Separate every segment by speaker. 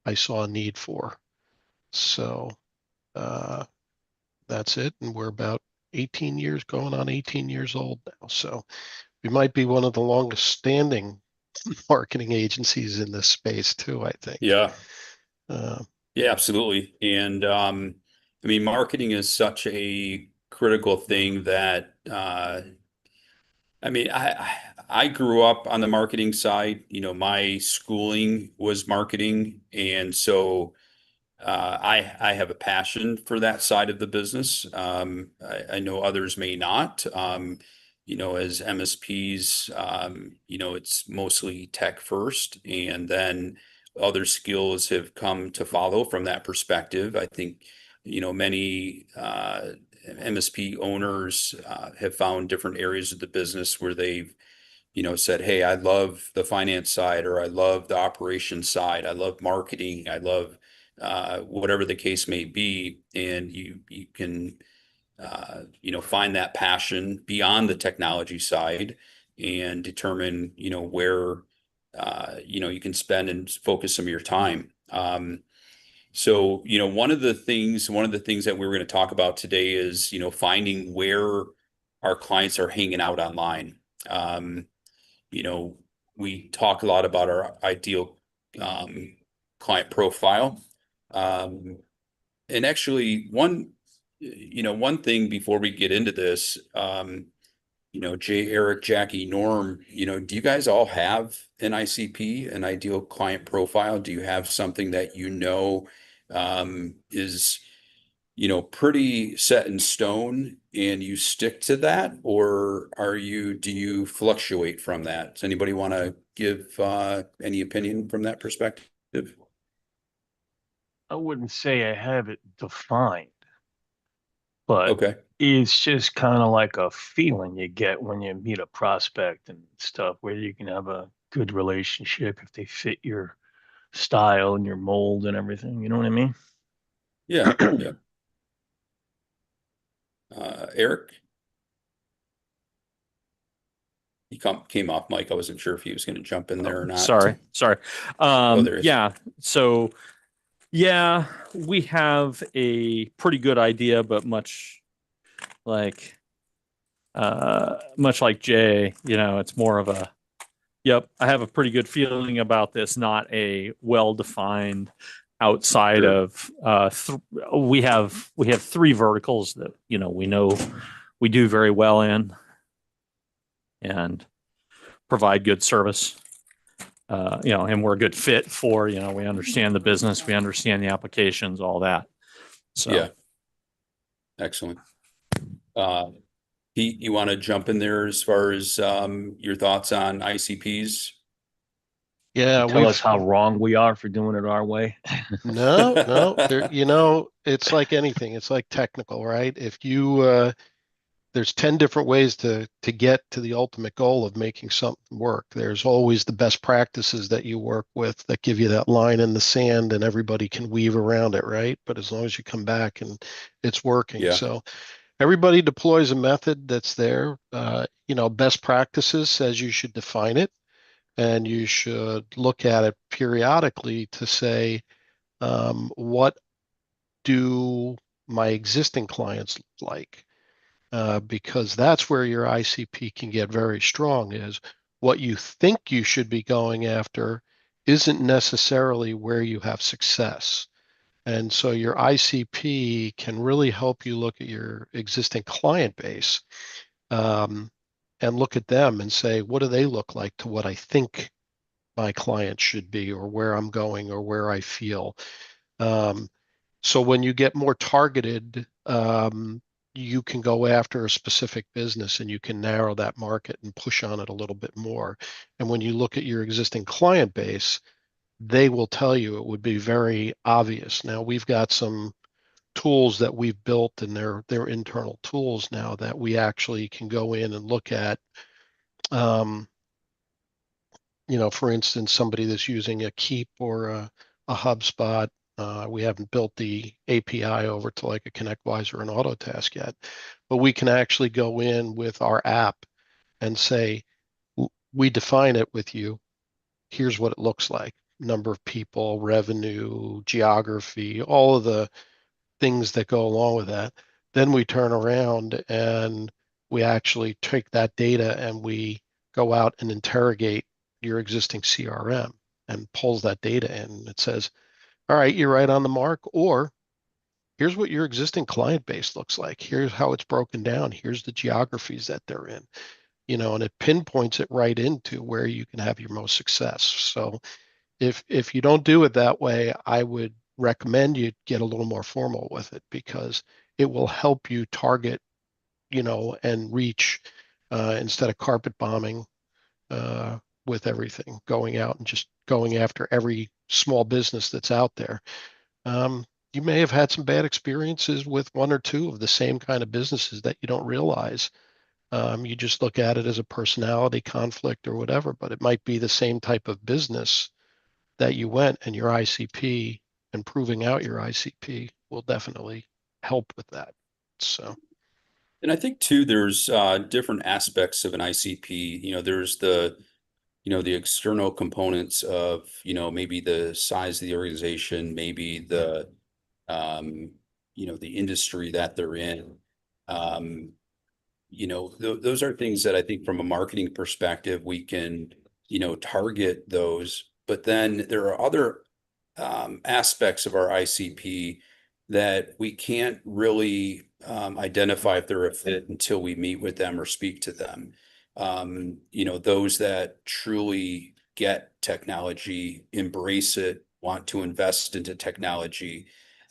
Speaker 1: I saw a need for. So that's it. And we're about 18 years, going on 18 years old now. So we might be one of the longest standing marketing agencies in this space too, I think.
Speaker 2: Yeah.
Speaker 1: Uh,
Speaker 2: Yeah, absolutely. And I mean, marketing is such a critical thing that I mean, I grew up on the marketing side. You know, my schooling was marketing, and so I have a passion for that side of the business. I know others may not. You know, as MSPs, you know, it's mostly tech first, and then other skills have come to follow from that perspective. I think, you know, many MSP owners have found different areas of the business where they've, you know, said, "Hey, I love the finance side, or I love the operations side. I love marketing. I love whatever the case may be." And you can you know, find that passion beyond the technology side and determine, you know, where you know, you can spend and focus some of your time. So, you know, one of the things that we were going to talk about today is, you know, finding where our clients are hanging out online. Um, you know, we talk a lot about our ideal um, client profile. Um, and actually, you know, one thing before we get into this, you know, Jay, Eric, Jackie, Norm, you know, do you guys all have an ICP, an ideal client profile? Do you have something that you know is, you know, pretty set in stone and you stick to that, or do you fluctuate from that? Does anybody want to give any opinion from that perspective?
Speaker 3: I wouldn't say I have it defined, but
Speaker 2: Okay.
Speaker 3: it's just kind of like a feeling you get when you meet a prospect and stuff, where you can have a good relationship if they fit your style and your mold and everything. You know what I mean?
Speaker 2: Yeah. Yeah. Eric, came off mic. I wasn't sure if he was going to jump in
Speaker 3: Oh,
Speaker 2: there or not.
Speaker 3: sorry.
Speaker 2: Oh, there is.
Speaker 3: Yeah. So yeah, we have a pretty good idea, but like much like Jay, you know, it's more of a yep, I have a pretty good feeling about this, not a well-defined outside
Speaker 2: Sure.
Speaker 3: of we have three verticals that, you know we do very well in and provide good service. You know, and we're a good fit for, you know, we understand the business, we understand the applications, all that. So
Speaker 2: Yeah. Excellent. Uh, Pete, you want to jump in there as far as your thoughts on ICPs?
Speaker 1: yeah,
Speaker 3: tell us
Speaker 1: we've
Speaker 3: how wrong we are for doing it our way.
Speaker 1: no, there, it's like anything. It's like technical, right? If you there's 10 different ways to get to the ultimate goal of making something work. There's always the best practices that you work with that give you that line in the sand and everybody can weave around it, right? But as long as you come back and it's working.
Speaker 2: Yeah.
Speaker 1: So everybody deploys a method that's there. Best practices says you should define it and you should look at it periodically to say, what do my existing clients like? Because that's where your ICP can get very strong is what you think you should be going after isn't necessarily where you have success. And so your ICP can really help you look at your existing client base, um, and look at them and say, what do they look like to what I think my client should be, or where I'm going, or where I feel. Um, so when you get more targeted, you can go after a specific business and you can narrow that market and push on it a little bit more. And when you look at your existing client base, they will tell you it would be very obvious. Now we've got some tools that we've built and they're internal tools now that we actually can go in and look at. Um, for instance, somebody that's using a Keep or a HubSpot. We haven't built the API over to like a ConnectWise or an Autotask yet, but we can actually go in with our app and say, we define it with you. Here's what it looks like. number of people, revenue, geography, all of the things that go along with that. Then we turn around and we actually take that data and we go out and interrogate your existing CRM and pulls that data in. It says, all right, you're right on the mark, or here's what your existing client base looks like. Here's how it's broken down. Here's the geographies that they're in, and it pinpoints it right into where you can have your most success. So if you don't do it that way, I would recommend you get a little more formal with it because it will help you target, and reach instead of carpet bombing uh, with everything, going out and just going after every small business that's out there. Um, you may have had some bad experiences with one or two of the same kind of businesses that you don't realize. You just look at it as a personality conflict or whatever, but it might be the same type of business that you went, and your ICP and proving out your ICP will definitely help with that. So,
Speaker 2: And I think too, there's different aspects of an ICP. There's the external components of, maybe the size of the organization, maybe um, the industry that they're in. Um, those are things that I think from a marketing perspective, we can, target those. But then there are other aspects of our ICP that we can't really identify if they're a fit until we meet with them or speak to them. Those that truly get technology, embrace it, want to invest into technology.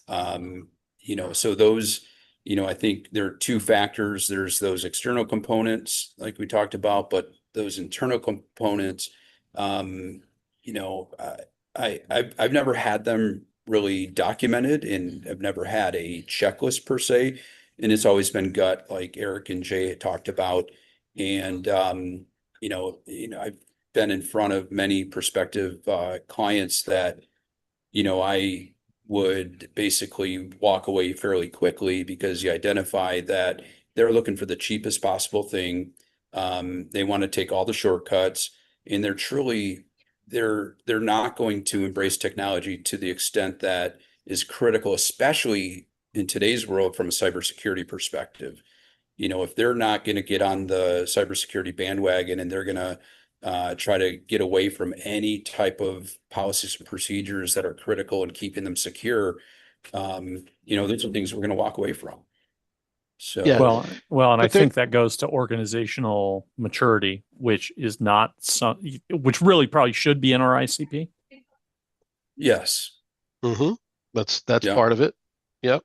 Speaker 2: So those, I think there are two factors. There's those external components, like we talked about, but those internal components, um, you know, uh, I've never had them really documented, and I've never had a checklist per se. And it's always been gut, like Eric and Jay had talked about. And I've been in front of many prospective clients that, I would basically walk away fairly quickly because you identify that they're looking for the cheapest possible thing. They want to take all the shortcuts, and they're not going to embrace technology to the extent that is critical, especially in today's world from a cybersecurity perspective. If they're not going to get on the cybersecurity bandwagon and they're going to try to get away from any type of policies and procedures that are critical in keeping them secure, those are things we're going to walk away from.
Speaker 1: yeah,
Speaker 2: So,
Speaker 3: Well, and I
Speaker 1: but there,
Speaker 3: think that goes to organizational maturity, which is not some, which really probably should be in our ICP.
Speaker 2: yes,
Speaker 1: mhm, that's
Speaker 2: yeah,
Speaker 1: part of it. Yep.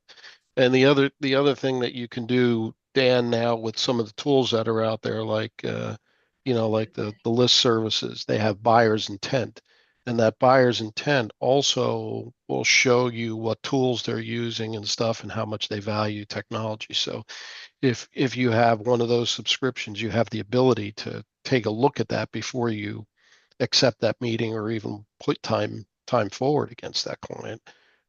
Speaker 1: And the other thing that you can do, Dan, now with some of the tools that are out there, like like the list services, they have buyer's intent, and that buyer's intent also will show you what tools they're using and stuff, and how much they value technology. So if you have one of those subscriptions, you have the ability to take a look at that before you accept that meeting or even put time forward against that client,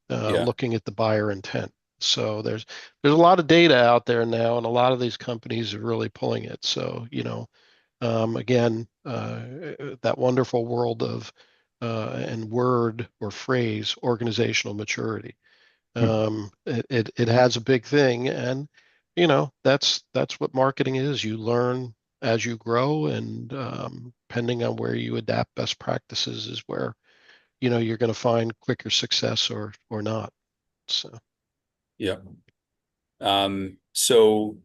Speaker 2: yeah,
Speaker 1: looking at the buyer intent. So there's a lot of data out there now, and a lot of these companies are really pulling it. So again, that wonderful world of and word or phrase, organizational maturity. It has a big thing, and that's what marketing is. You learn as you grow, and depending on where you adapt best practices is where you're going to find quicker success or not. So
Speaker 2: yeah. So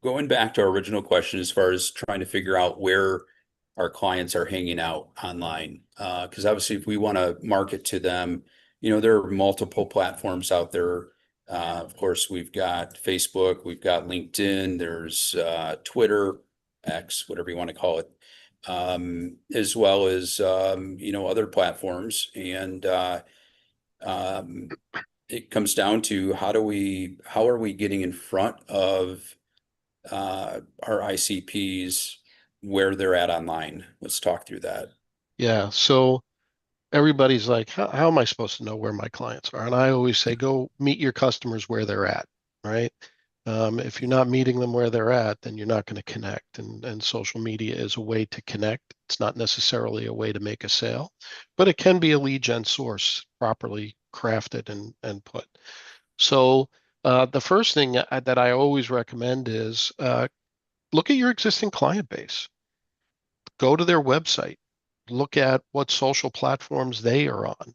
Speaker 2: going back to our original question, as far as trying to figure out where our clients are hanging out online, because obviously, if we want to market to them, there are multiple platforms out there. Of course, we've got Facebook, we've got LinkedIn, there's Twitter, X, whatever you want to call it, as well as other platforms. And um, it comes down to how are we getting in front of our ICPs where they're at online. Let's talk through that.
Speaker 1: yeah, so everybody's like, how am I supposed to know where my clients are? And I always say, go meet your customers where they're at, right? If you're not meeting them where they're at, then you're not going to connect. And social media is a way to connect. It's not necessarily a way to make a sale, but it can be a lead gen source properly crafted and put. So the first thing that I always recommend is look at your existing client base. Go to their website, look at what social platforms they are on,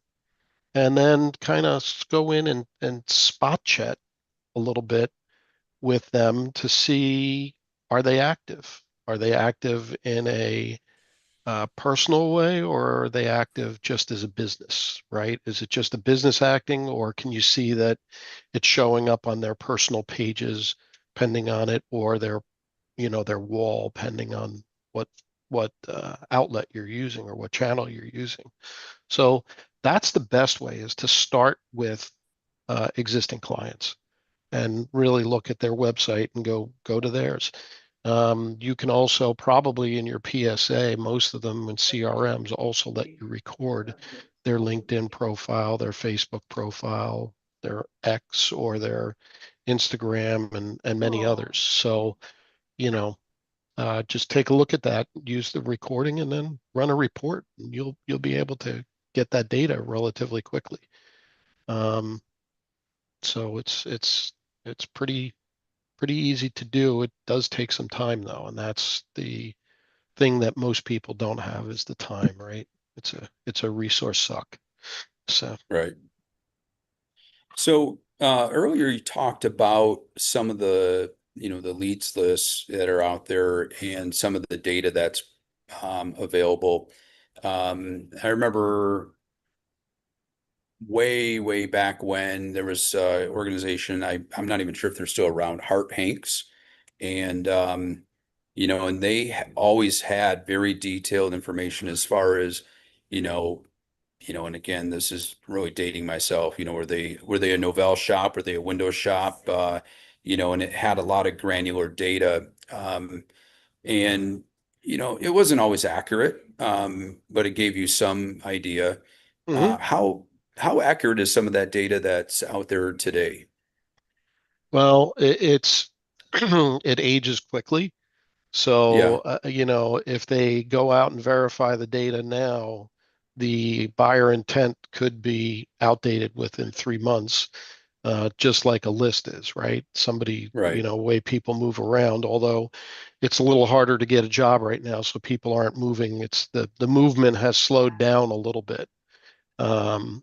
Speaker 1: and then kind of go in and spot chat a little bit with them to see, are they active? Are they active in a personal way, or are they active just as a business, right? Is it just a business acting, or can you see that it's showing up on their personal pages pending on it, or their wall pending on what outlet you're using or what channel you're using. So that's the best way, is to start with existing clients and really look at their website and go to theirs. You can also probably in your PSA, most of them in CRMs also let you record their LinkedIn profile, their Facebook profile, their X or their Instagram, and many others. So, you know, just take a look at that, use the recording, and then run a report. And you'll be able to get that data relatively quickly. Um, so it's pretty easy to do. It does take some time though, and that's the thing that most people don't have, is the time, right? It's a resource suck. So
Speaker 2: Right. So earlier you talked about some of the leads lists that are out there and some of the data that's available. I remember way back when there was an organization, I'm not even sure if they're still around, Hart Hanks. And and they always had very detailed information as far as, you know, and again, this is really dating myself, were they a Novell shop? Were they a Windows shop? And it had a lot of granular data. And it wasn't always accurate, but it gave you some idea.
Speaker 1: mhm.
Speaker 2: How accurate is some of that data that's out there today?
Speaker 1: Well, it's it ages quickly. So,
Speaker 2: Yeah,
Speaker 1: if they go out and verify the data now, the buyer intent could be outdated within 3 months, just like a list is, right? Somebody,
Speaker 2: right,
Speaker 1: way people move around, although it's a little harder to get a job right now, so people aren't moving. It's the movement has slowed down a little bit, um,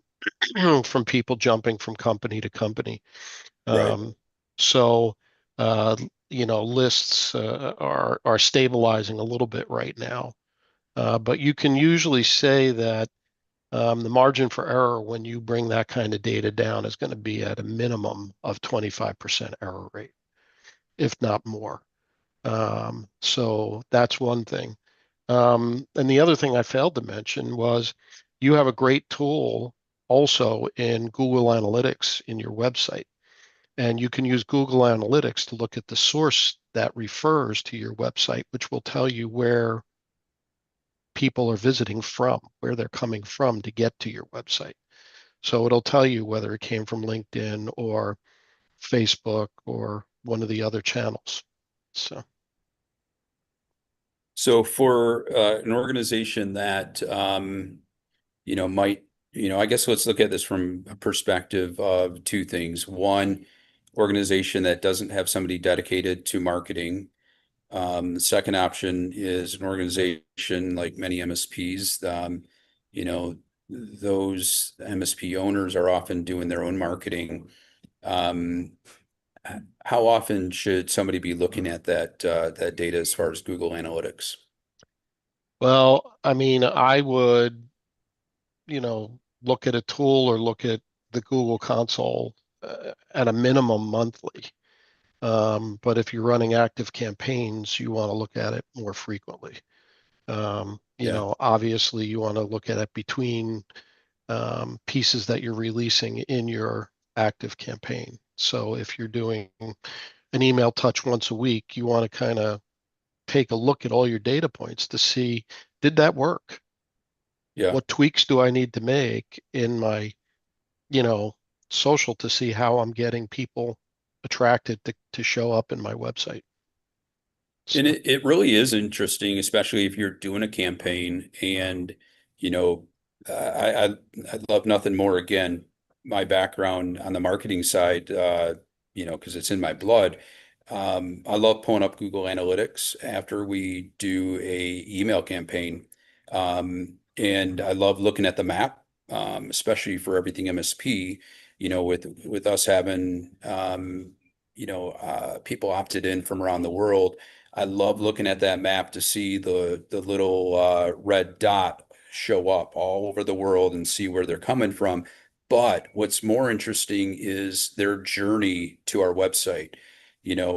Speaker 1: from people jumping from company to company.
Speaker 2: right.
Speaker 1: Um, so, uh, lists are stabilizing a little bit right now, but you can usually say that the margin for error when you bring that kind of data down is going to be at a minimum of 25% error rate, if not more. So that's one thing. And the other thing I failed to mention was you have a great tool also in Google Analytics in your website. And you can use Google Analytics to look at the source that refers to your website, which will tell you where people are visiting from, where they're coming from to get to your website. So it'll tell you whether it came from LinkedIn or Facebook or one of the other channels. So,
Speaker 2: So for an organization that might, I guess let's look at this from a perspective of two things. One, organization that doesn't have somebody dedicated to marketing. The second option is an organization like many MSPs. You know, those MSP owners are often doing their own marketing. Um, how often should somebody be looking at that data as far as Google Analytics?
Speaker 1: well, I mean, I would, look at a tool or look at the Google console at a minimum monthly. But if you're running active campaigns, you want to look at it more frequently.
Speaker 2: Yeah.
Speaker 1: Obviously, you want to look at it between pieces that you're releasing in your active campaign. So if you're doing an email touch once a week, you want to kind of take a look at all your data points to see, did that work?
Speaker 2: Yeah.
Speaker 1: What tweaks do I need to make in my, you know, social to see how I'm getting people attracted to show up in my website.
Speaker 2: And
Speaker 1: So
Speaker 2: it really is interesting, especially if you're doing a campaign and, you know, I love nothing more, again, my background on the marketing side, because it's in my blood. I love pulling up Google Analytics after we do a email campaign. And I love looking at the map, especially for everything MSP, with us having, people opted in from around the world. I love looking at that map to see the little red dot show up all over the world and see where they're coming from. But what's more interesting is their journey to our website.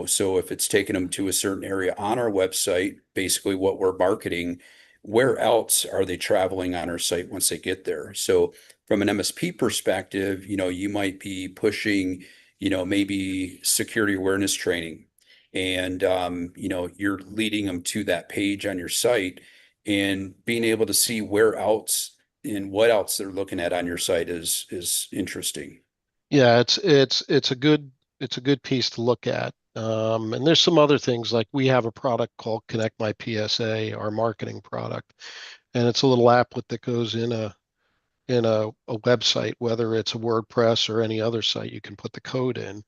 Speaker 2: So if it's taking them to a certain area on our website, basically what we're marketing, where else are they traveling on our site once they get there? So from an MSP perspective, you might be pushing, maybe security awareness training, and you're leading them to that page on your site, and being able to see where else and what else they're looking at on your site is interesting.
Speaker 1: yeah, it's a good piece to look at. And there's some other things like we have a product called Connect My PSA, our marketing product, and it's a little applet that goes in a website, whether it's a WordPress or any other site. You can put the code in,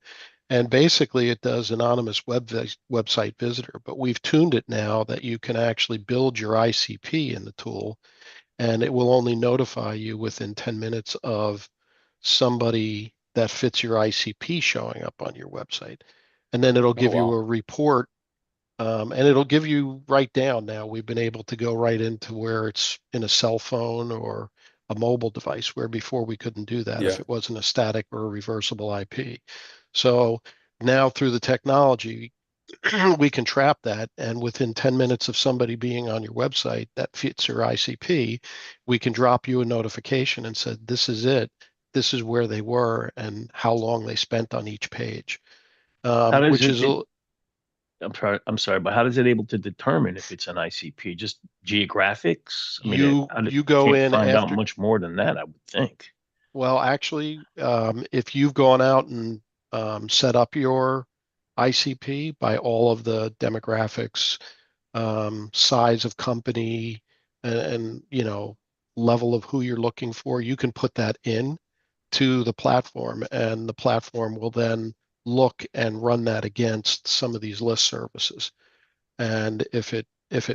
Speaker 1: and basically it does anonymous website visitor. But we've tuned it now that you can actually build your ICP in the tool, and it will only notify you within 10 minutes of somebody that fits your ICP showing up on your website. And then it'll
Speaker 2: Oh,
Speaker 1: give you
Speaker 2: wow.
Speaker 1: a report, and it'll give you right down now. We've been able to go right into where it's in a cell phone or a mobile device, where before we couldn't do that if
Speaker 2: Yeah.
Speaker 1: it wasn't a static or a reversible IP. So now through the technology, we can trap that. And within 10 minutes of somebody being on your website that fits your ICP, we can drop you a notification and said, this is it. This is where they were and how long they spent on each page,
Speaker 4: How does
Speaker 1: which
Speaker 4: it,
Speaker 1: is
Speaker 4: it I'm sorry, but how is it able to determine if it's an ICP? Just geographics? I mean,
Speaker 1: you go
Speaker 4: can't
Speaker 1: in
Speaker 4: find out
Speaker 1: after.
Speaker 4: much more than that, I would think.
Speaker 1: Well, actually, if you've gone out and set up your ICP by all of the demographics, size of company, and level of who you're looking for, you can put that in to the platform, and the platform will then look and run that against some of these list services. And if it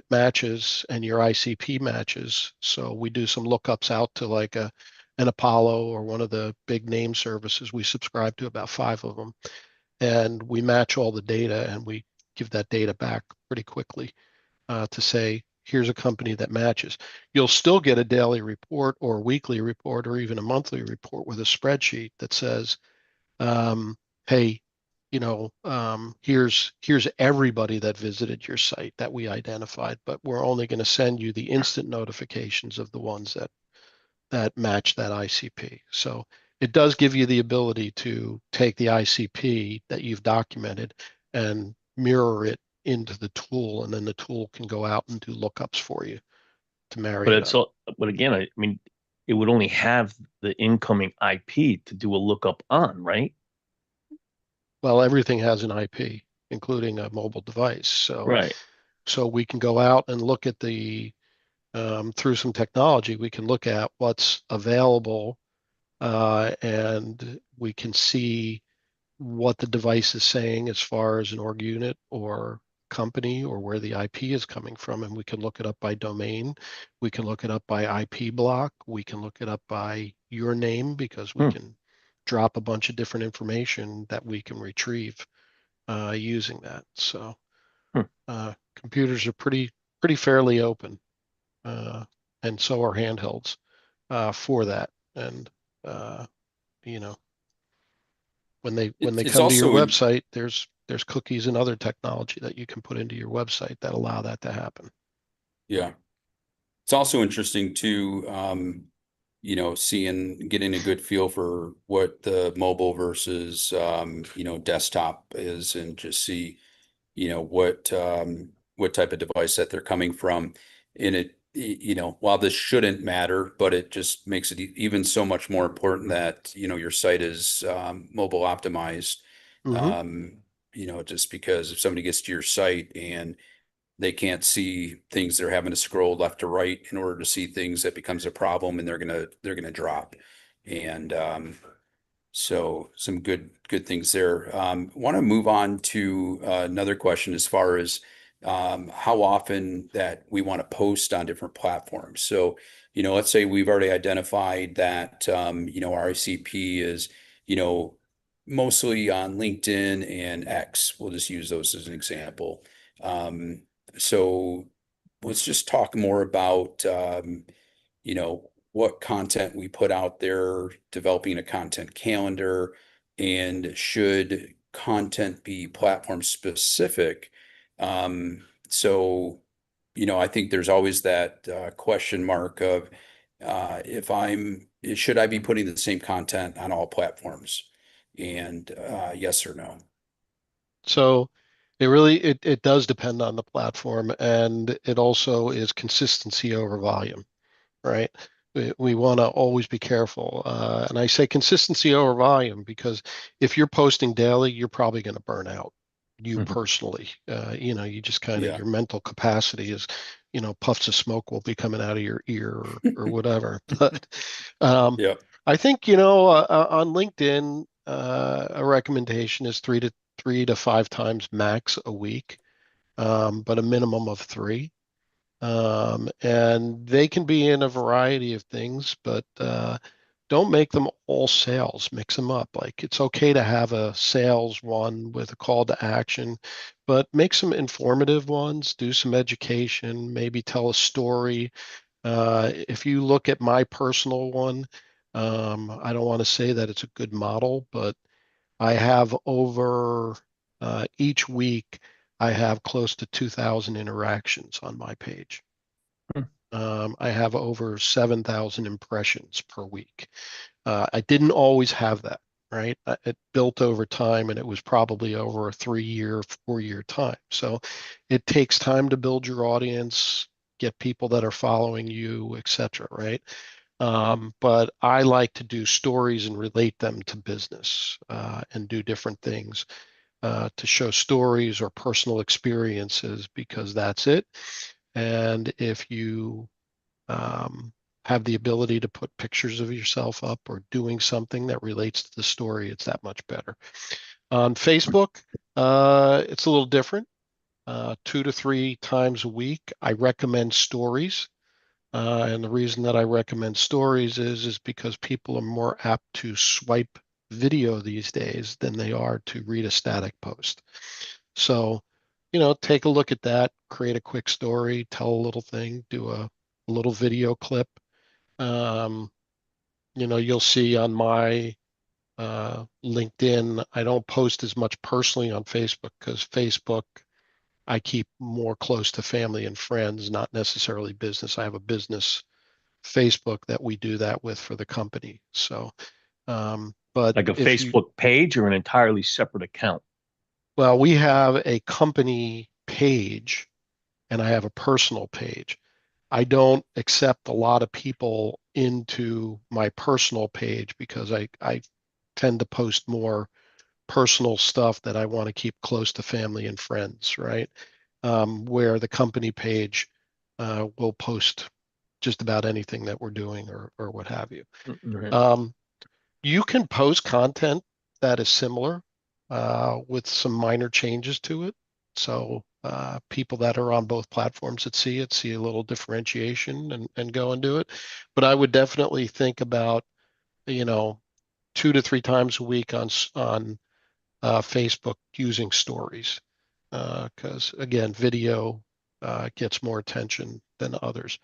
Speaker 1: matches and your ICP matches, so we do some lookups out to like an Apollo or one of the big name services. We subscribe to about five of them, and we match all the data and we give that data back pretty quickly, to say, here's a company that matches. You'll still get a daily report or a weekly report or even a monthly report with a spreadsheet that says, hey, here's everybody that visited your site that we identified, but we're only going to send you the instant notifications of the ones that match that ICP. So it does give you the ability to take the ICP that you've documented and mirror it into the tool, and then the tool can go out and do lookups for you to marry
Speaker 4: But
Speaker 1: it
Speaker 4: it's
Speaker 1: up.
Speaker 4: all, but again, I mean, it would only have the incoming IP to do a lookup on, right?
Speaker 1: Well, everything has an IP, including a mobile device. So
Speaker 4: Right.
Speaker 1: so we can go out and look at through some technology, we can look at what's available, and we can see what the device is saying as far as an org unit or company or where the IP is coming from. And we can look it up by domain. We can look it up by IP block. We can look it up by your name, because we
Speaker 4: Hmm.
Speaker 1: can drop a bunch of different information that we can retrieve using that. So
Speaker 4: Hmm.
Speaker 1: computers are pretty fairly open, uh, and so are handhelds for that. And uh, you know, when they
Speaker 2: It's
Speaker 1: come to your
Speaker 2: also,
Speaker 1: website, there's cookies and other technology that you can put into your website that allow that to happen.
Speaker 2: yeah, it's also interesting to, getting a good feel for what the mobile versus, desktop is, and just see, what type of device that they're coming from. And while this shouldn't matter, but it just makes it even so much more important that, your site is, mobile optimized.
Speaker 1: Hmm.
Speaker 2: Just because if somebody gets to your site and they can't see things, they're having to scroll left to right in order to see things, that becomes a problem, and they're gonna drop. And so some good things there. Want to move on to another question as far as how often that we want to post on different platforms. So, let's say we've already identified that our ICP is, you know, mostly on LinkedIn and X. We'll just use those as an example. Um, so let's just talk more about what content we put out there, developing a content calendar, and should content be platform specific? So, I think there's always that question mark of if should I be putting the same content on all platforms? And yes or no?
Speaker 1: So it does depend on the platform, and it also is consistency over volume, right? We want to always be careful. And I say consistency over volume because if you're posting daily, you're probably going to burn out, you
Speaker 4: Mhm.
Speaker 1: personally. You just kind of,
Speaker 2: Yeah.
Speaker 1: your mental capacity is, puffs of smoke will be coming out of your ear or whatever. But um,
Speaker 2: Yeah.
Speaker 1: I think, on LinkedIn, a recommendation is three to five times max a week, but a minimum of three. And they can be in a variety of things, but don't make them all sales. Mix them up. Like it's okay to have a sales one with a call to action, but make some informative ones, do some education, maybe tell a story. If you look at my personal one, I don't want to say that it's a good model, but I have over each week, I have close to 2,000 interactions on my page.
Speaker 4: Hmm.
Speaker 1: I have over 7,000 impressions per week. I didn't always have that, right? It built over time and it was probably over a 3 year, 4 year time. So it takes time to build your audience, get people that are following you, etc., right? But I like to do stories and relate them to business and do different things to show stories or personal experiences because that's it. And if you um, have the ability to put pictures of yourself up or doing something that relates to the story, it's that much better. On Facebook, it's a little different. 2 to 3 times a week, I recommend stories. And the reason that I recommend stories is because people are more apt to swipe video these days than they are to read a static post. So, take a look at that, create a quick story, tell a little thing, do a little video clip. Um, you'll see on my LinkedIn, I don't post as much personally on Facebook because Facebook, I keep more close to family and friends, not necessarily business. I have a business Facebook that we do that with for the company. So, but
Speaker 4: Like a
Speaker 1: if you,
Speaker 4: Facebook page or an entirely separate account?
Speaker 1: well, we have a company page and I have a personal page. I don't accept a lot of people into my personal page because I tend to post more personal stuff that I want to keep close to family and friends, right? Where the company page will post just about anything that we're doing or what have you.
Speaker 4: Right.
Speaker 1: Um, you can post content that is similar with some minor changes to it. So people that are on both platforms that see it see a little differentiation and go and do it. But I would definitely think about, you know, 2 to 3 times a week on Facebook using stories because again, video gets more attention than others.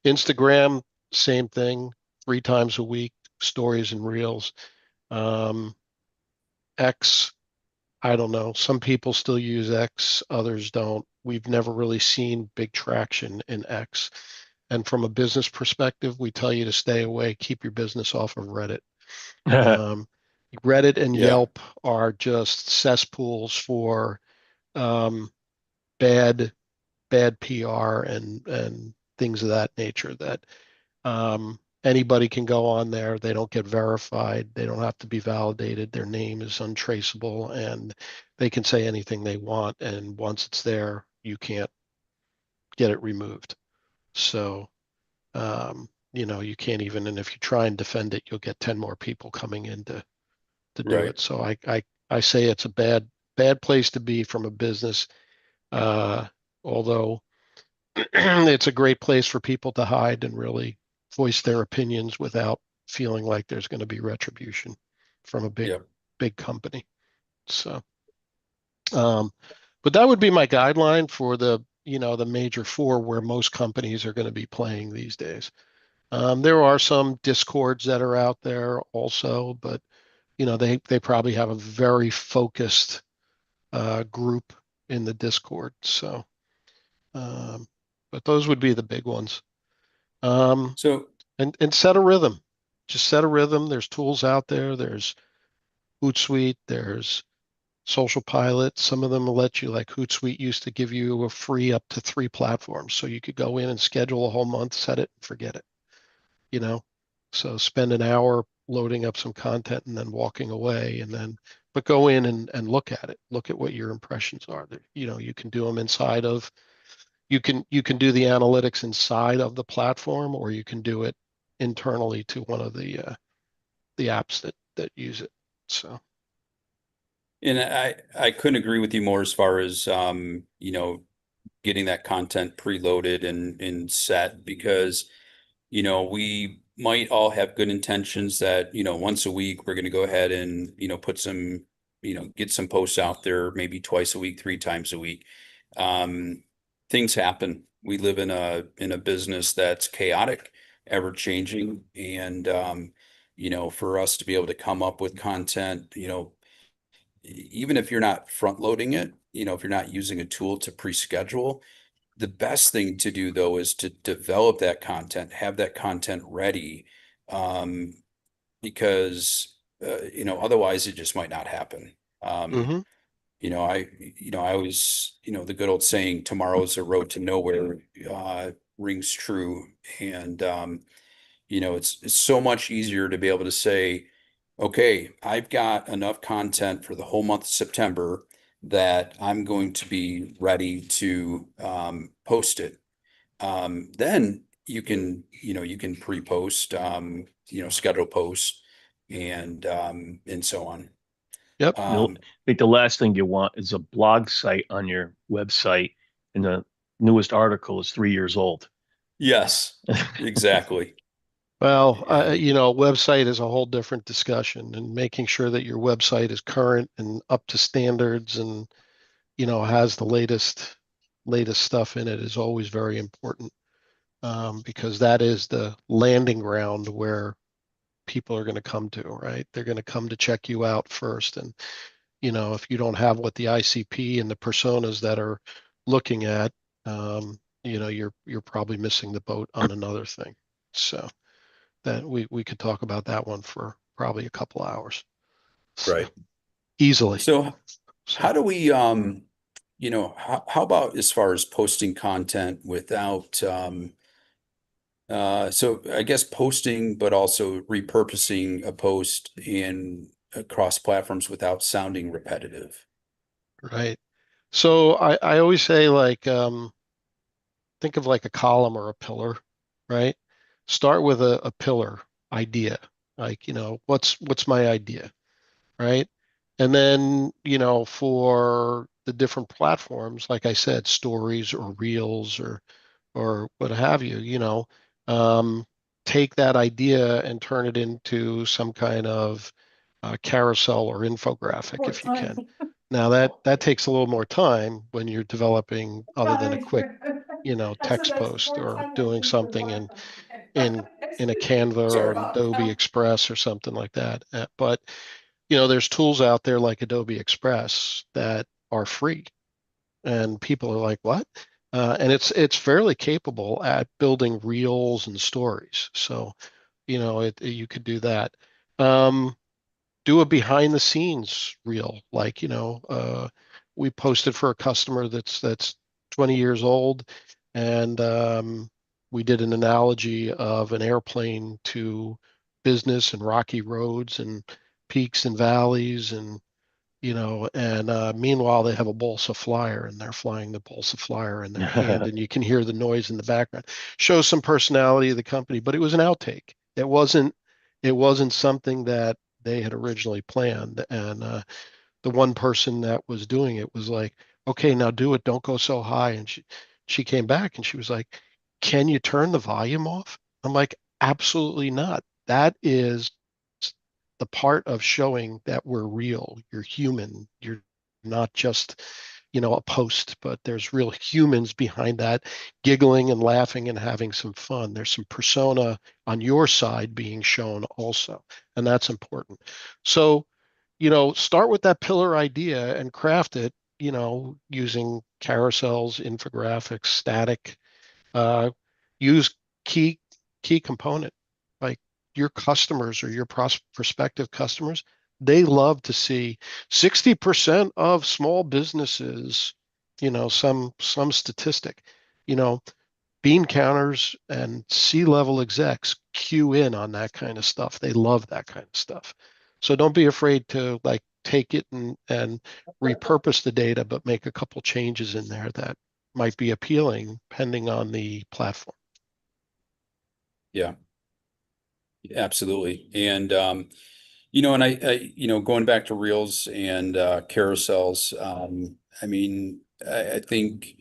Speaker 1: Instagram, same thing, 3 times a week, stories and reels. Um, X, I don't know. Some people still use X, others don't. We've never really seen big traction in X. And from a business perspective, we tell you to stay away, keep your business off of Reddit. Um, Reddit and
Speaker 2: Yeah.
Speaker 1: Yelp are just cesspools for um, bad bad PR and things of that nature that anybody can go on there. They don't get verified. They don't have to be validated. Their name is untraceable, and they can say anything they want. And once it's there, you can't get it removed. So, you can't even, and if you try and defend it, you'll get 10 more people coming in to do
Speaker 2: Right.
Speaker 1: it. So I say it's a bad place to be from a business. Uh, Although it's a great place for people to hide and really voice their opinions without feeling like there's going to be retribution from a
Speaker 2: Yep.
Speaker 1: big company. So, um, but that would be my guideline for the major four where most companies are going to be playing these days. There are some discords that are out there also, but they probably have a very focused group in the Discord. So, um, but those would be the big ones. Um,
Speaker 2: So,
Speaker 1: and set a rhythm. Just set a rhythm. There's tools out there. There's Hootsuite. There's Social Pilot. Some of them will let you, like Hootsuite used to give you a free up to 3 platforms, so you could go in and schedule a whole month, set it, and forget it. You know, so spend an hour loading up some content and then walking away, but go in and look at it. Look at what your impressions are. You can do them inside of you can do the analytics inside of the platform, or you can do it internally to one of the apps that use it. So,
Speaker 2: and I couldn't agree with you more as far as getting that content preloaded and set because we might all have good intentions that once a week we're going to go ahead and put some get some posts out there maybe twice a week, 3 times a week. Um, Things happen. We live in a business that's chaotic, ever changing, and for us to be able to come up with content, even if you're not front loading it, if you're not using a tool to pre-schedule, the best thing to do though is to develop that content, have that content ready, um, because otherwise it just might not happen. Um,
Speaker 1: hmm
Speaker 2: I always, the good old saying, "Tomorrow's a road to nowhere," rings true, and it's so much easier to be able to say, okay, I've got enough content for the whole month of September that I'm going to be ready to post it. Then you can pre-post, schedule posts and so on.
Speaker 1: yep,
Speaker 4: I
Speaker 2: Um,
Speaker 4: think the last thing you want is a blog site on your website, and the newest article is 3 years old.
Speaker 2: yes, exactly.
Speaker 1: well,
Speaker 2: And
Speaker 1: website is a whole different discussion, and making sure that your website is current and up to standards, and has the latest stuff in it is always very important, because that is the landing ground where people are going to come to, right? They're going to come to check you out first. And, if you don't have what the ICP and the personas that are looking at, you're probably missing the boat on another thing. So that we could talk about that one for probably a couple hours. So
Speaker 2: right.
Speaker 1: easily.
Speaker 2: So how
Speaker 1: So,
Speaker 2: do we how about as far as posting content without so I guess posting, but also repurposing a post in across platforms without sounding repetitive.
Speaker 1: right. So I always say, like, think of like a column or a pillar, right? Start with a pillar idea. Like, what's my idea, right? And then, for the different platforms, like I said, stories or reels or what have you, um, take that idea and turn it into some kind of carousel or infographic if you can. Now that takes a little more time when you're developing other than a quick, text post or doing something in in a Canva or
Speaker 2: Sorry.
Speaker 1: an Adobe Express or something like that. But there's tools out there like Adobe Express that are free, and people are like, "What?" And it's fairly capable at building reels and stories. So you could do that. Um, do a behind the scenes reel, like we posted for a customer that's 20 years old, and we did an analogy of an airplane to business and rocky roads and peaks and valleys and and meanwhile they have a balsa flyer and they're flying the balsa flyer in their hand and you can hear the noise in the background. Shows some personality of the company, but it was an outtake. It wasn't something that they had originally planned. And the one person that was doing it was like, okay, now do it. Don't go so high. And she came back and she was like, can you turn the volume off? I'm like, absolutely not. That is the part of showing that we're real. You're human. You're not just, a post, but there's real humans behind that, giggling and laughing and having some fun. There's some persona on your side being shown also, and that's important. So, start with that pillar idea and craft it, using carousels, infographics, static, uh, use key key component like your customers or your prospective customers. They love to see 60% of small businesses, some statistic, you know bean counters and C-level execs cue in on that kind of stuff. They love that kind of stuff. So don't be afraid to like take it and repurpose the data, but make a couple changes in there that might be appealing depending on the platform.
Speaker 2: Yeah, absolutely. And going back to reels and carousels, I mean, I think,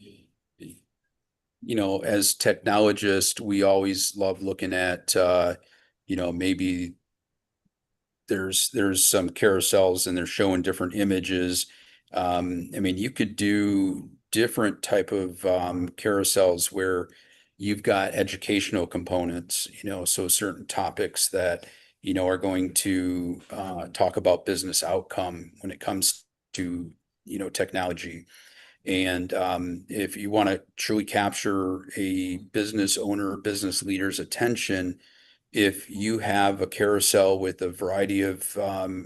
Speaker 2: as technologists, we always love looking at, maybe there's some carousels and they're showing different images. I mean, you could do different type of carousels where you've got educational components, so certain topics that, are going to talk about business outcome when it comes to, technology. And if you want to truly capture a business owner, business leader's attention, if you have a carousel with a variety of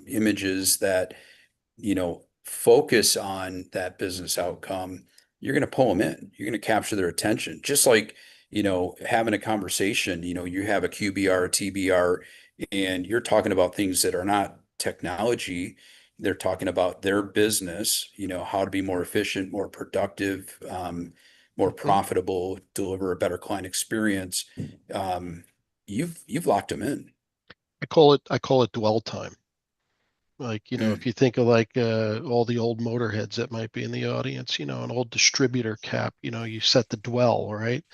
Speaker 2: images that, focus on that business outcome, you're going to pull them in. You're going to capture their attention. Just like, having a conversation, you have a QBR, TBR, and you're talking about things that are not technology. They're talking about their business, how to be more efficient, more productive, more
Speaker 1: Mhm.
Speaker 2: profitable, deliver a better client experience. You've locked them in.
Speaker 1: I call it dwell time. Like,
Speaker 2: Mm,
Speaker 1: if you think of like all the old motorheads that might be in the audience, an old distributor cap, you set the dwell, right?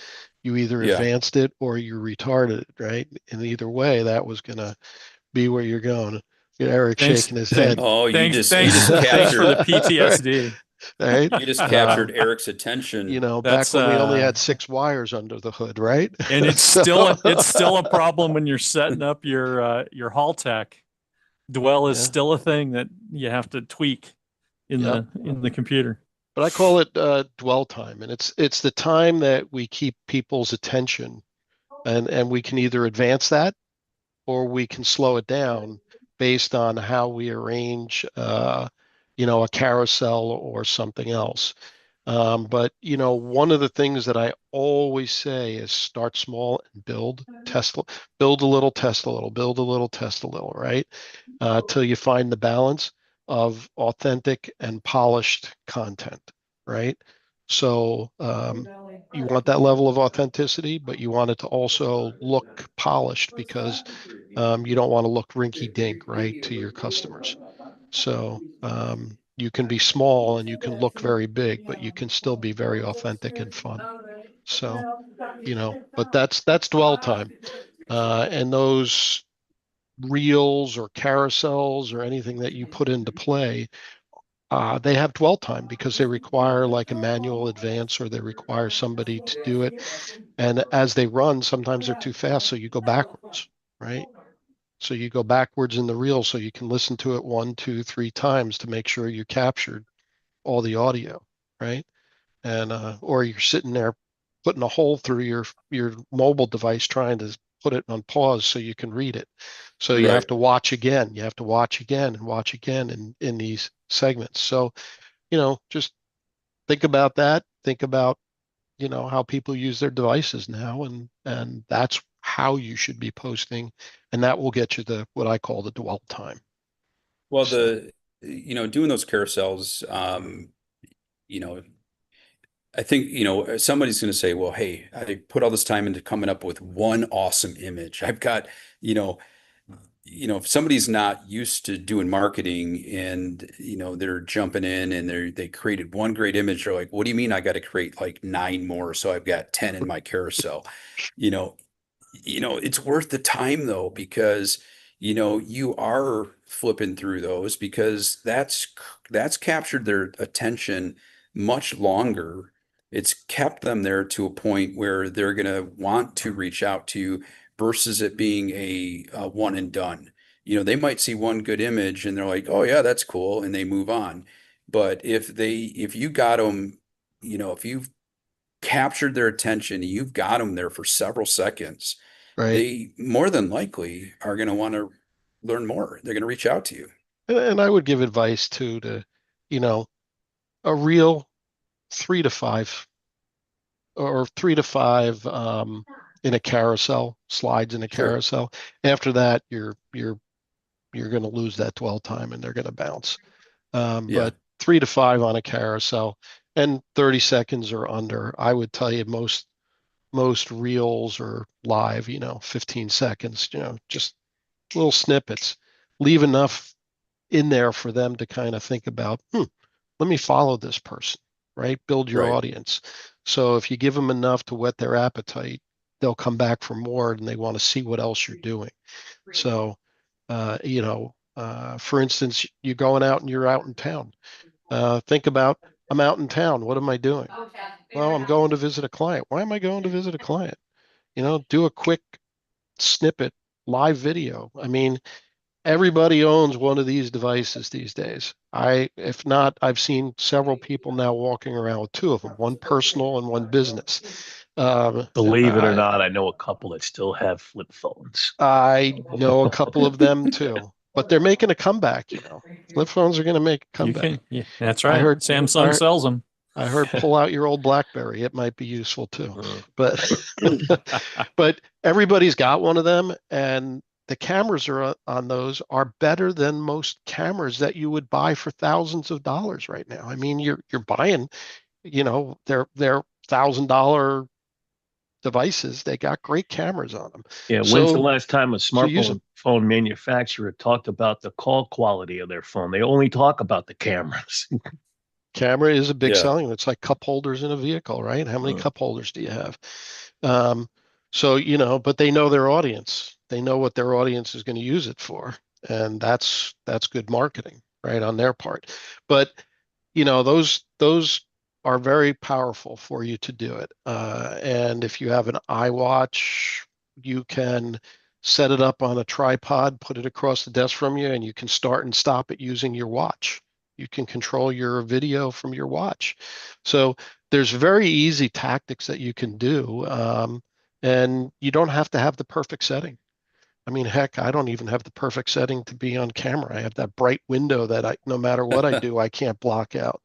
Speaker 1: You either
Speaker 2: yeah.
Speaker 1: advanced it or you retarded it, right? And either way, that was gonna be where you're going. Eric
Speaker 3: Thanks,
Speaker 1: shaking his
Speaker 3: thank,
Speaker 1: head.
Speaker 2: Oh,
Speaker 3: thanks for the
Speaker 2: captured
Speaker 1: Right?
Speaker 3: PTSD.
Speaker 1: Right?
Speaker 2: you just
Speaker 3: Uh,
Speaker 2: captured Eric's attention.
Speaker 1: Back
Speaker 3: that's
Speaker 1: when we only had 6 wires under the hood, right?
Speaker 3: and
Speaker 1: So,
Speaker 3: it's still a problem when you're setting up your hall tech. Dwell is
Speaker 1: yeah,
Speaker 3: still a thing that you have to tweak in
Speaker 1: yep.
Speaker 3: the computer.
Speaker 1: But I call it dwell time, and it's the time that we keep people's attention, and we can either advance that or we can slow it down based on how we arrange, a carousel or something else. But one of the things that I always say is start small and build a little, test a little, build a little, test a little, right? Till you find the balance of authentic and polished content, right? So you want that level of authenticity, but you want it to also look polished because you don't want to look rinky dink, right, to your customers. So you can be small and you can look very big, but you can still be very authentic and fun. So, but that's dwell time. And those reels or carousels or anything that you put into play, they have dwell time because they require like a manual advance or they require somebody to do it. And as they run, sometimes they're too fast, so you go backwards, right? So you go backwards in the reel so you can listen to it one, two, three times to make sure you captured all the audio, right? And or you're sitting there putting a hole through your mobile device trying to put it on pause so you can read it. So you have
Speaker 2: Right.
Speaker 1: to watch again. You have to watch again and watch again in these segments. So, just think about that. Think about how people use their devices now, and that's how you should be posting, and that will get you the what I call the dwell time.
Speaker 2: Well,
Speaker 1: So,
Speaker 2: doing those carousels, I think, somebody's going to say, well, hey, I put all this time into coming up with one awesome image. I've got, you know, if somebody's not used to doing marketing and, they're jumping in and they created one great image, they're like, what do you mean I got to create like 9 more? So I've got 10 in my carousel. You know, it's worth the time though, because, you are flipping through those because that's captured their attention much longer. It's kept them there to a point where they're going to want to reach out to you versus it being a one and done. They might see one good image and they're like, oh yeah, that's cool. And they move on. But if you got them, if you've captured their attention, you've got them there for several seconds,
Speaker 1: right.
Speaker 2: they more than likely are going to want to learn more. They're going to reach out to you.
Speaker 1: And I would give advice too to, you know, a real 3 to 5 or 3 to 5 in a carousel, slides in a
Speaker 2: Sure.
Speaker 1: carousel. After that, you're going to lose that dwell time and they're going to bounce.
Speaker 2: Yeah.
Speaker 1: But 3 to 5 on a carousel and 30 seconds or under, I would tell you most reels are live, 15 seconds, just little snippets. Leave enough in there for them to kind of think about, let me follow this person, right? Build your
Speaker 2: Right.
Speaker 1: audience. So if you give them enough to whet their appetite, they'll come back for more and they want to see what else you're doing. So, for instance, you're going out and you're out in town. Think about, I'm out in town. What am I doing? Well, I'm going to visit a client. Why am I going to visit a client? Do a quick snippet live video. I mean, everybody owns one of these devices these days. If not, I've seen several people now walking around with 2 of them, one personal and one business. Um,
Speaker 4: Believe it or
Speaker 1: I,
Speaker 4: not, I know a couple that still have flip phones.
Speaker 1: I know a couple of them too, but they're making a comeback. Flip phones are going to make a
Speaker 3: You
Speaker 1: comeback.
Speaker 3: can, yeah, that's
Speaker 1: I
Speaker 3: right.
Speaker 1: heard,
Speaker 3: Samsung
Speaker 1: I,
Speaker 3: sells them.
Speaker 1: I heard pull out your old BlackBerry. It might be useful too.
Speaker 4: Uh,
Speaker 1: But but everybody's got one of them, and the cameras are on those are better than most cameras that you would buy for thousands of dollars right now. I mean, you're buying, they're $1,000 devices. They got great cameras on them.
Speaker 4: yeah, when's the
Speaker 1: So
Speaker 4: last time a
Speaker 1: so use them.
Speaker 4: smartphone phone manufacturer talked about the call quality of their phone? They only talk about the cameras.
Speaker 1: Camera is a big
Speaker 2: Yeah.
Speaker 1: selling. It's like cup holders in a vehicle, right? How many
Speaker 4: Uh,
Speaker 1: cup holders do you have? Um, so, but they know their audience. They know what their audience is going to use it for, and that's good marketing, right, on their part. But those are very powerful for you to do it. And if you have an iWatch, you can set it up on a tripod, put it across the desk from you, and you can start and stop it using your watch. You can control your video from your watch. So there's very easy tactics that you can do, and you don't have to have the perfect setting. I mean, heck, I don't even have the perfect setting to be on camera. I have that bright window that no matter what I do, I can't block out.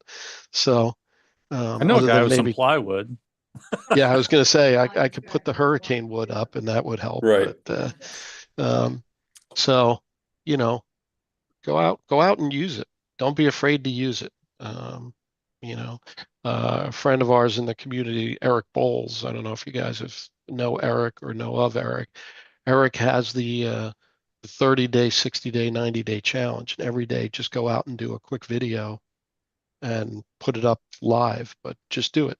Speaker 1: So,
Speaker 3: I know a
Speaker 1: other
Speaker 3: guy
Speaker 1: than
Speaker 3: with some
Speaker 1: maybe,
Speaker 3: plywood.
Speaker 1: yeah, I was going to say I could put the hurricane wood up and that would help.
Speaker 2: Right.
Speaker 1: But um, so, you know, go out and use it. Don't be afraid to use it. Um, you know, a friend of ours in the community, Eric Bowles. I don't know if you guys know Eric or know of Eric. Eric has the 30-day, 60-day, 90-day challenge. And every day, just go out and do a quick video and put it up live, but just do it.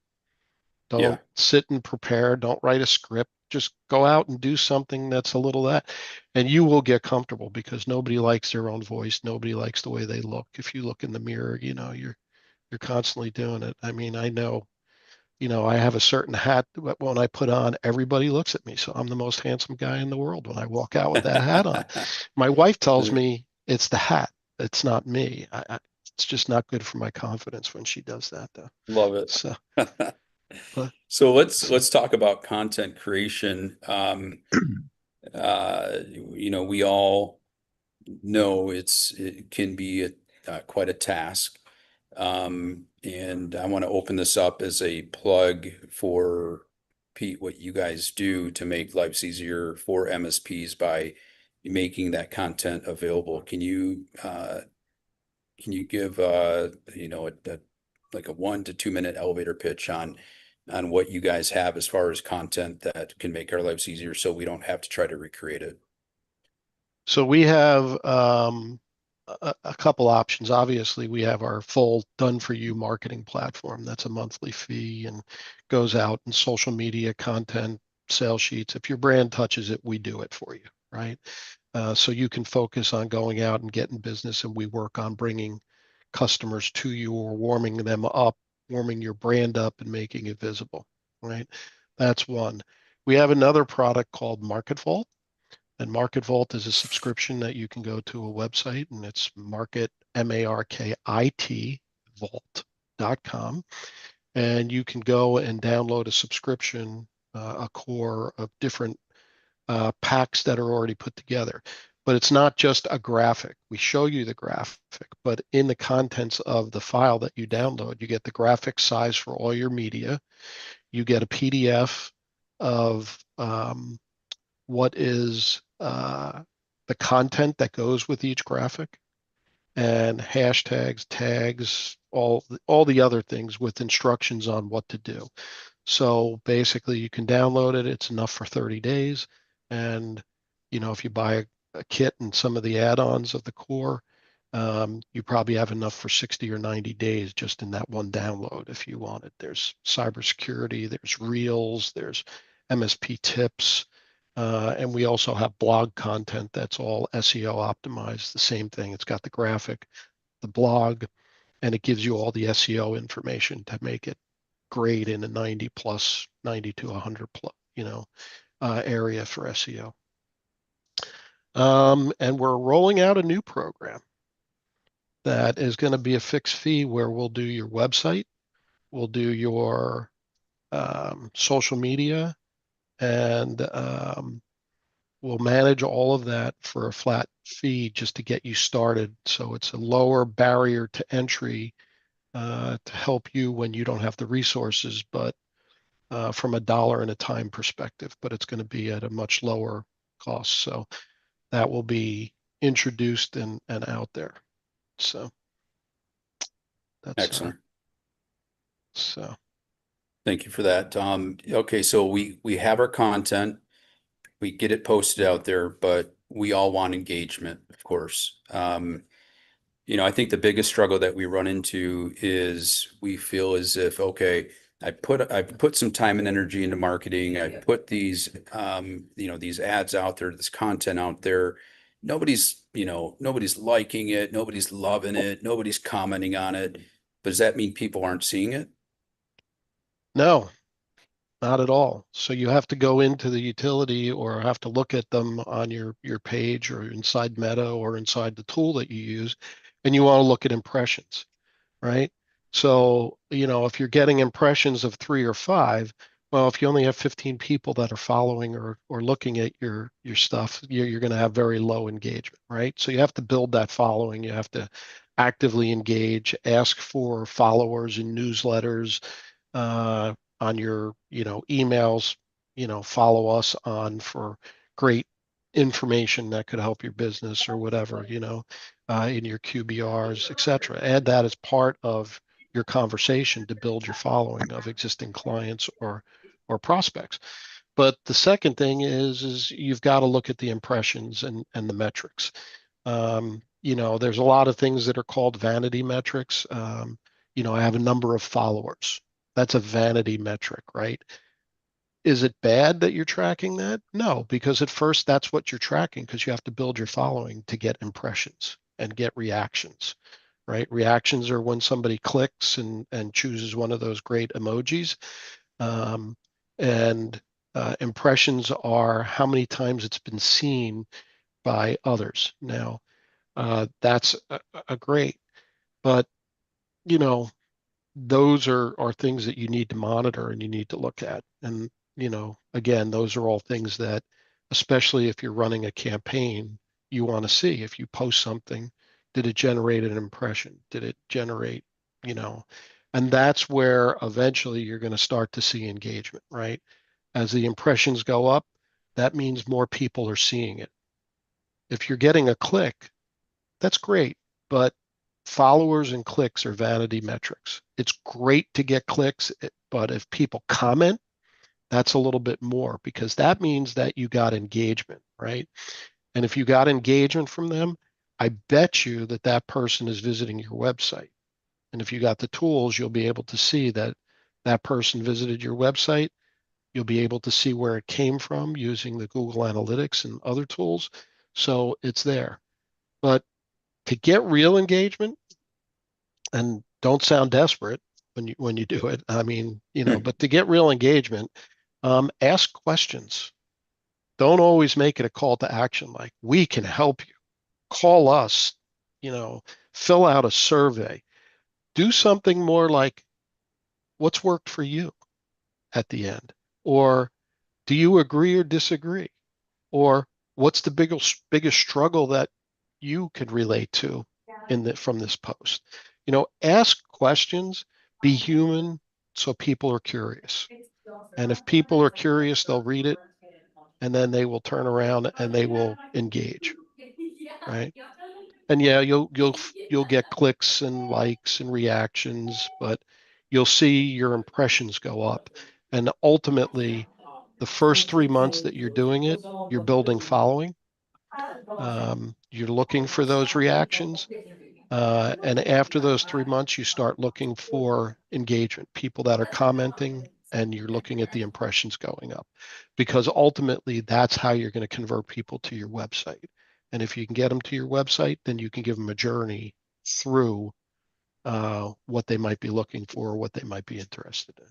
Speaker 2: Yeah.
Speaker 1: Don't sit and prepare. Don't write a script. Just go out and do something that's a little that, and you will get comfortable because nobody likes their own voice. Nobody likes the way they look. If you look in the mirror, you're constantly doing it. I mean, I know, I have a certain hat that when I put on, everybody looks at me. So I'm the most handsome guy in the world when I walk out with that hat on. My wife tells me it's the hat. It's not me. It's just not good for my confidence when she does that, though.
Speaker 2: Love it.
Speaker 1: So, but
Speaker 2: So let's
Speaker 1: so
Speaker 2: let's talk about content creation. We all know it can be quite a task. And I want to open this up as a plug for Pete, what you guys do to make lives easier for MSPs by making that content available. Can you give like a 1 to 2 minute elevator pitch on what you guys have as far as content that can make our lives easier so we don't have to try to recreate it?
Speaker 1: So we have a couple options. Obviously, we have our full done for you marketing platform. That's a monthly fee and goes out in social media content, sales sheets. If your brand touches it, we do it for you, right? So you can focus on going out and getting business, and we work on bringing customers to you or warming them up, warming your brand up and making it visible, right? That's one. We have another product called Market Vault. And Market Vault is a subscription that you can go to a website, and it's market, MARKIT, vault.com. And you can go and download a subscription, a core of different packs that are already put together. But it's not just a graphic. We show you the graphic, but in the contents of the file that you download, you get the graphic size for all your media. You get a PDF of what is the content that goes with each graphic, and hashtags, tags, all the other things with instructions on what to do. So basically, you can download it. It's enough for 30 days. And, if you buy a kit and some of the add-ons of the core, you probably have enough for 60 or 90 days just in that one download if you want it. There's cybersecurity, there's reels, there's MSP tips. And we also have blog content that's all SEO optimized. The same thing. It's got the graphic, the blog, and it gives you all the SEO information to make it grade in a 90 plus, 90 to 100 plus, area for SEO. And we're rolling out a new program that is going to be a fixed fee where we'll do your website, we'll do your social media, and we'll manage all of that for a flat fee just to get you started. So it's a lower barrier to entry to help you when you don't have the resources, but from a dollar and a time perspective, but it's going to be at a much lower cost. So that will be introduced and out there. So that's
Speaker 2: Excellent.
Speaker 1: so.
Speaker 2: Thank you for that. Okay, so we have our content, we get it posted out there, but we all want engagement, of course. I think the biggest struggle that we run into is we feel as if, okay, I put some time and energy into marketing. I put these ads out there, this content out there. Nobody's liking it, nobody's loving it, nobody's commenting on it. But does that mean people aren't seeing it?
Speaker 1: No, not at all. So you have to go into the utility or have to look at them on your page or inside Meta or inside the tool that you use, and you want to look at impressions, right? So, if you're getting impressions of 3 or 5, well, if you only have 15 people that are following or looking at your stuff, you're going to have very low engagement, right? So you have to build that following. You have to actively engage, ask for followers in newsletters, on your, emails, follow us on for great information that could help your business or whatever, in your QBRs, et cetera. Add that as part of your conversation to build your following of existing clients or prospects. But the second thing is you've got to look at the impressions and the metrics. There's a lot of things that are called vanity metrics. I have a number of followers. That's a vanity metric, right? Is it bad that you're tracking that? No, because at first that's what you're tracking because you have to build your following to get impressions and get reactions, right? Reactions are when somebody clicks and chooses one of those great emojis. And impressions are how many times it's been seen by others. Now, that's a great, but you know, those are things that you need to monitor and you need to look at. And, again, those are all things that, especially if you're running a campaign, you want to see. If you post something, did it generate an impression? Did it generate you know, and that's where eventually you're going to start to see engagement, right? As the impressions go up, that means more people are seeing it. If you're getting a click, that's great, but followers and clicks are vanity metrics. It's great to get clicks, but if people comment, that's a little bit more because that means that you got engagement, right? And if you got engagement from them, I bet you that that person is visiting your website. And if you got the tools, you'll be able to see that that person visited your website. You'll be able to see where it came from using the Google Analytics and other tools. So it's there. But to get real engagement, and don't sound desperate when you do it. I mean, but to get real engagement, ask questions. Don't always make it a call to action like we can help you. Call us, you know, fill out a survey. Do something more like what's worked for you at the end, or do you agree or disagree, or what's the biggest struggle that you could relate to from this post. Ask questions, be human, so people are curious. And if people are curious, they'll read it and then they will turn around and they will engage, right? And yeah, you'll get clicks and likes and reactions, but you'll see your impressions go up. And ultimately, the first 3 months that you're doing it, you're building following. You're looking for those reactions. And after those 3 months, you start looking for engagement, people that are commenting, and you're looking at the impressions going up. Because ultimately, that's how you're going to convert people to your website. And if you can get them to your website, then you can give them a journey through what they might be looking for, what they might be interested in.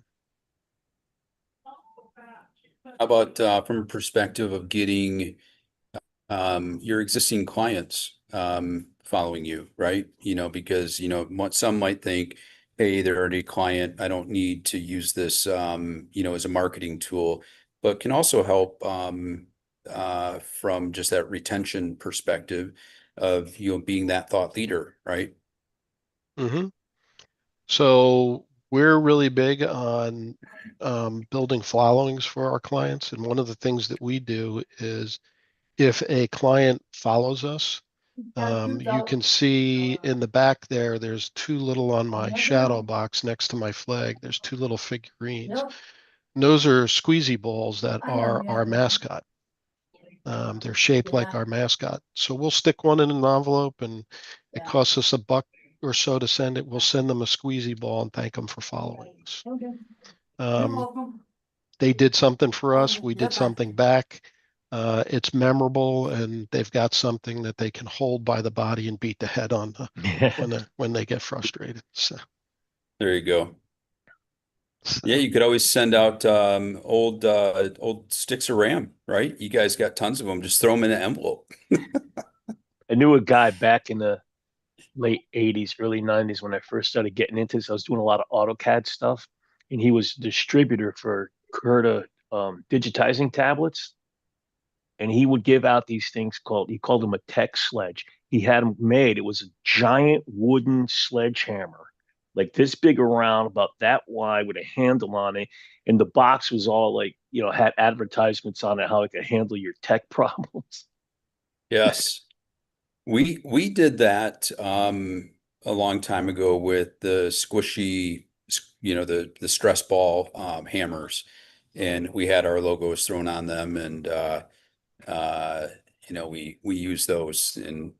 Speaker 2: How about from a perspective of getting your existing clients following you, right? Because some might think, hey, they're already a client. I don't need to use this, as a marketing tool, but can also help from just that retention perspective of being that thought leader, right?
Speaker 1: Mm-hmm. So we're really big on building followings for our clients. And one of the things that we do is if a client follows us, you can see in the back there, there's two little on my shadow box next to my flag, there's two little figurines. And those are squeezy balls that are our mascot. They're shaped like our mascot. So we'll stick one in an envelope and it costs us $1 or so to send it. We'll send them a squeezy ball and thank them for following us. Um, they did something for us. We did something back. It's memorable, and they've got something that they can hold by the body and beat the head on when they get frustrated. So,
Speaker 2: There you go. Yeah, you could always send out old sticks of RAM, right? You guys got tons of them. Just throw them in an envelope.
Speaker 4: I knew a guy back in the late 80s, early 90s when I first started getting into this. I was doing a lot of AutoCAD stuff, and he was a distributor for Curta digitizing tablets. And he would give out these things he called them a tech sledge. He had them made. It was a giant wooden sledgehammer, like this big around, about that wide with a handle on it. And the box was all like, had advertisements on it, how it could handle your tech problems.
Speaker 2: Yes. We did that a long time ago with the squishy, the stress ball hammers, and we had our logos thrown on them, and uh, we use those, and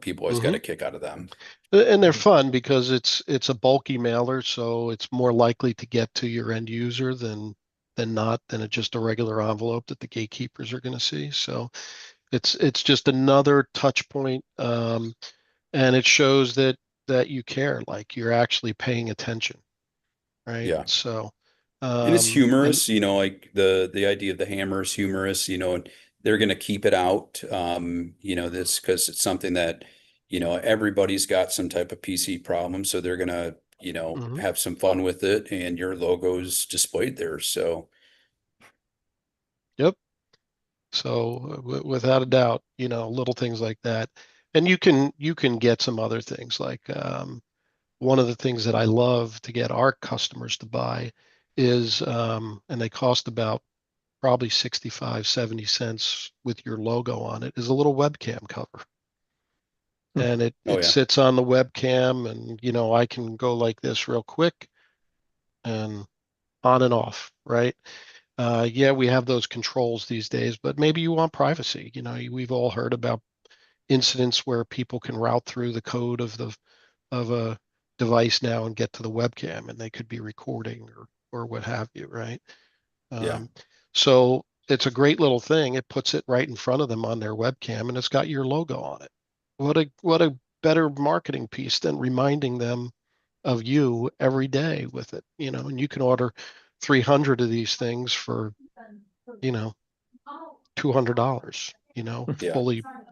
Speaker 2: people always got
Speaker 1: mhm.
Speaker 2: a kick out of them.
Speaker 1: And they're fun because it's a bulky mailer, so it's more likely to get to your end user than it's just a regular envelope that the gatekeepers are going to see. So it's just another touch point, and it shows that you care, like you're actually paying attention, right?
Speaker 2: Yeah.
Speaker 1: So,
Speaker 2: And it's
Speaker 1: and
Speaker 2: humorous, like the idea of the hammer is humorous, and they're going to keep it out, this because it's something that, everybody's got some type of PC problem, so they're going to,
Speaker 1: mhm.
Speaker 2: have some fun with it, and your logo's displayed there. So,
Speaker 1: Yep. So without a doubt, little things like that, and you can get some other things like one of the things that I love to get our customers to buy is, and they cost about probably 65, 70 cents with your logo on it, is a little webcam cover.
Speaker 4: Hmm.
Speaker 1: And
Speaker 2: Oh
Speaker 1: it
Speaker 2: yeah.
Speaker 1: sits on the webcam and, I can go like this real quick and on and off, right? Yeah, we have those controls these days, but maybe you want privacy. We've all heard about incidents where people can route through the code of a device now and get to the webcam, and they could be recording or what have you, right?
Speaker 2: Yeah.
Speaker 1: Um, so it's a great little thing. It puts it right in front of them on their webcam, and it's got your logo on it. What a better marketing piece than reminding them of you every day with it, and you can order 300 of these things for, you know, $200,
Speaker 2: Yeah.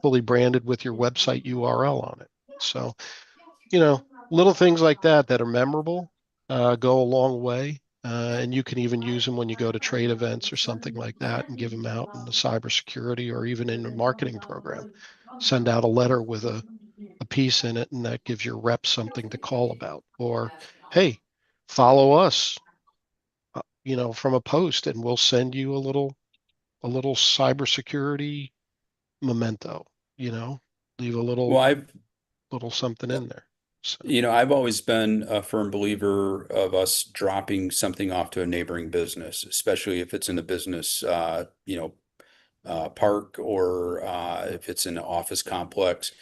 Speaker 1: fully branded with your website URL on it. So, you know, little things like that are memorable, go a long way. And you can even use them when you go to trade events or something like that and give them out in the cybersecurity or even in a marketing program. Send out a letter with a piece in it, and that gives your rep something to call about. Or, hey, follow us, from a post, and we'll send you a little cybersecurity memento, you know, leave a
Speaker 2: Well,
Speaker 1: little something in there. So,
Speaker 2: I've always been a firm believer of us dropping something off to a neighboring business, especially if it's in the business, park or if it's in an office complex,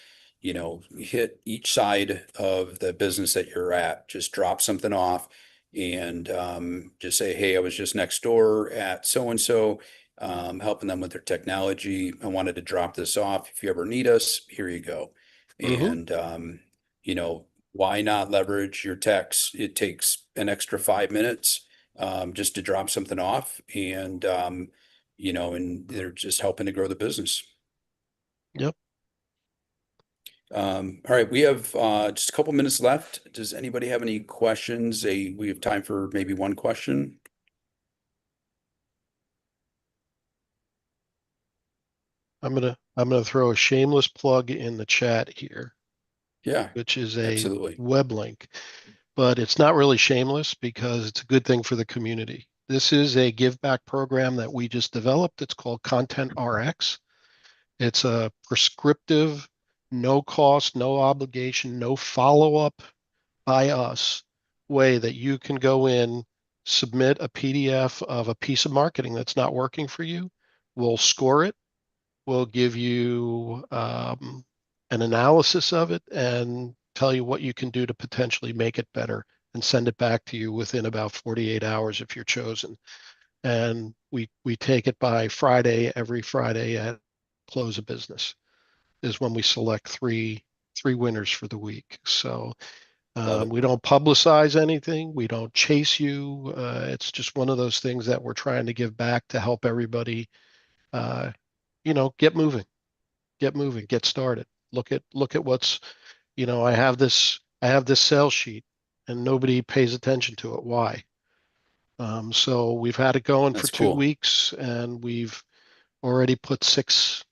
Speaker 2: hit each side of the business that you're at, just drop something off and just say, hey, I was just next door at so and so, helping them with their technology. I wanted to drop this off. If you ever need us, here you go.
Speaker 1: hmm
Speaker 2: And, why not leverage your text? It takes an extra 5 minutes just to drop something off. And they're just helping to grow the business.
Speaker 1: yep.
Speaker 2: All right, we have just a couple minutes left. Does anybody have any questions? We have time for maybe one question.
Speaker 1: I'm gonna throw a shameless plug in the chat here,
Speaker 2: Yeah,
Speaker 1: which is a
Speaker 2: absolutely.
Speaker 1: web link, but it's not really shameless because it's a good thing for the community. This is a give back program that we just developed. It's called Content RX. It's a prescriptive, no cost, no obligation, no follow up by us way that you can go in, submit a PDF of a piece of marketing that's not working for you. We'll score it. We'll give you an analysis of it and tell you what you can do to potentially make it better and send it back to you within about 48 hours if you're chosen. And we take it by Friday, every Friday at close of business is when we select three winners for the week. So
Speaker 2: Love it.
Speaker 1: we don't publicize anything. We don't chase you. It's just one of those things that we're trying to give back to help everybody, uh, get moving, get started. Look at what's, I have this sales sheet and nobody pays attention to it. Why? So we've had it going for
Speaker 2: That's
Speaker 1: two
Speaker 2: cool.
Speaker 1: weeks and we've already put 6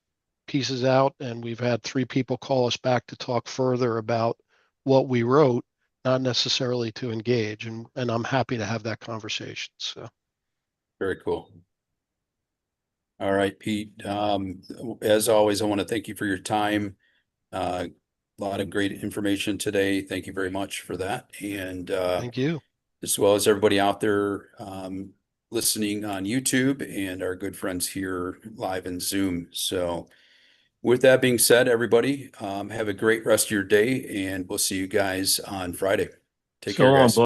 Speaker 1: pieces out, and we've had 3 people call us back to talk further about what we wrote, not necessarily to engage. And I'm happy to have that conversation. So
Speaker 2: Very cool. All right, Pete. As always, I want to thank you for your time. A lot of great information today. Thank you very much for that. And
Speaker 1: thank you.
Speaker 2: as well as everybody out there listening on YouTube and our good friends here live in Zoom. So with that being said, everybody, have a great rest of your day, and we'll see you guys on Friday. Take
Speaker 3: So
Speaker 2: care,
Speaker 3: long,
Speaker 2: guys.